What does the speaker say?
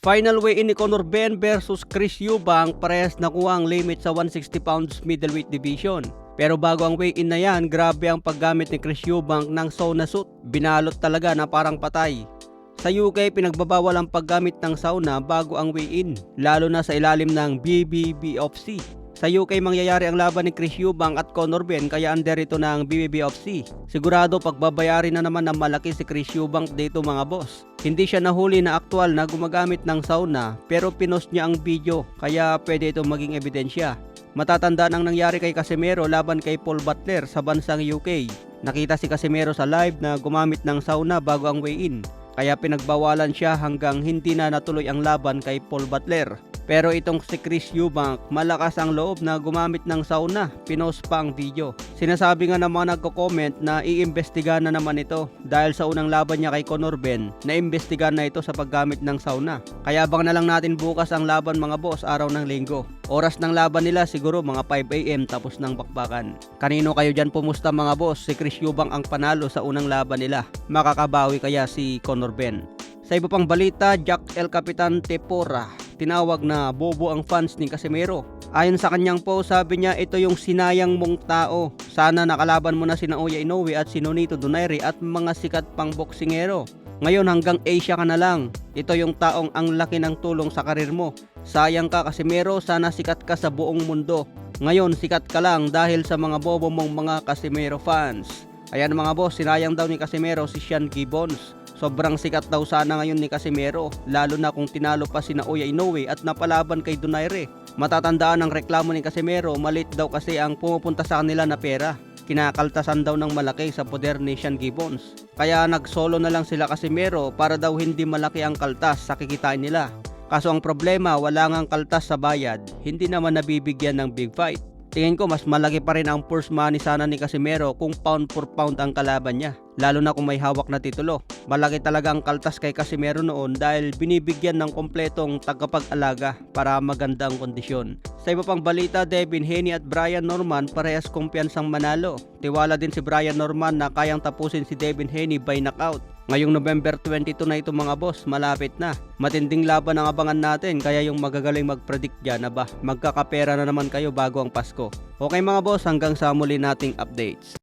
Final weigh-in ni Conor Ben versus Chris Eubank, parehas nakuha ang limit sa 160 pounds middleweight division. Pero bago ang weigh-in na yan, grabe ang paggamit ni Chris Eubank ng sauna suit. Binalot talaga na parang patay. Sa UK, pinagbabawal ang paggamit ng sauna bago ang weigh-in, lalo na sa ilalim ng BBBFC. Sa UK, mangyayari ang laban ni Chris Eubank at Conor Ben, kaya under ito ng BBBFC. Sigurado pagbabayarin na naman ng malaki si Chris Eubank dito mga boss. Hindi siya nahuli na aktual na gumagamit ng sauna, pero pinost niya ang video, kaya pwede ito maging ebidensya. Matatanda ang nangyari kay Casimero laban kay Paul Butler sa bansang UK. Nakita si Casimero sa live na gumamit ng sauna bago ang weigh-in, kaya pinagbawalan siya hanggang hindi na natuloy ang laban kay Paul Butler. Pero itong si Chris Eubank, malakas ang loob na gumamit ng sauna, pinost pa ang video. Sinasabi nga ng mga nagko-comment na iimbestigahan na naman ito dahil sa unang laban niya kay Conor Ben, naimbestigahan na ito sa paggamit ng sauna. Kaya abang na lang natin bukas ang laban mga boss, araw ng linggo. Oras ng laban nila siguro mga 5 AM tapos ng bakbakan. Kanino kayo dyan pumusta mga boss? Si Chris Eubank ang panalo sa unang laban nila. Makakabawi kaya si Conor Ben? Sa iba pang balita, Jack El Capitan Tepora, tinawag na bobo ang fans ni Casimero. Ayon sa kanyang post, sabi niya, ito yung sinayang mong tao. Sana nakalaban mo na sina Naoya Inoue at si Nonito Donaire at mga sikat pang boksingero. Ngayon hanggang Asia ka na lang. Ito yung taong ang laki ng tulong sa karir mo. Sayang ka Casimero, sana sikat ka sa buong mundo. Ngayon sikat ka lang dahil sa mga bobo mong mga Casimero fans. Ayan mga boss, sinayang daw ni Casimero si Sean Gibbons. Sobrang sikat daw sana ngayon ni Casimero, lalo na kung tinalo pa si Naoya Inoue at napalaban kay Donaire. Matatandaan ang reklamo ni Casimero, maliit daw kasi ang pumupunta sa kanila na pera. Kinakaltasan daw ng malaki sa poder ni Sean Gibbons. Kaya nagsolo na lang sila Casimero para daw hindi malaki ang kaltas sa kikitain nila. Kaso ang problema, wala ngang kaltas sa bayad, hindi naman nabibigyan ng big fight. Tingin ko mas malaki pa rin ang purse money sana ni Casimero kung pound for pound ang kalaban niya, lalo na kung may hawak na titulo. Malaki talaga ang kaltas kay Casimero noon dahil binibigyan ng kompletong tagapag-alaga para magandang kondisyon. Sa iba pang balita, Devin Haney at Brian Norman parehas kumpiyansang manalo. Tiwala din si Brian Norman na kayang tapusin si Devin Haney by knockout. Ngayong November 22 na ito mga boss, malapit na. Matinding laban ang abangan natin, kaya yung magagaling mag-predict dyan na ba, magkakapera na naman kayo bago ang Pasko. Okay mga boss, hanggang sa muli nating updates.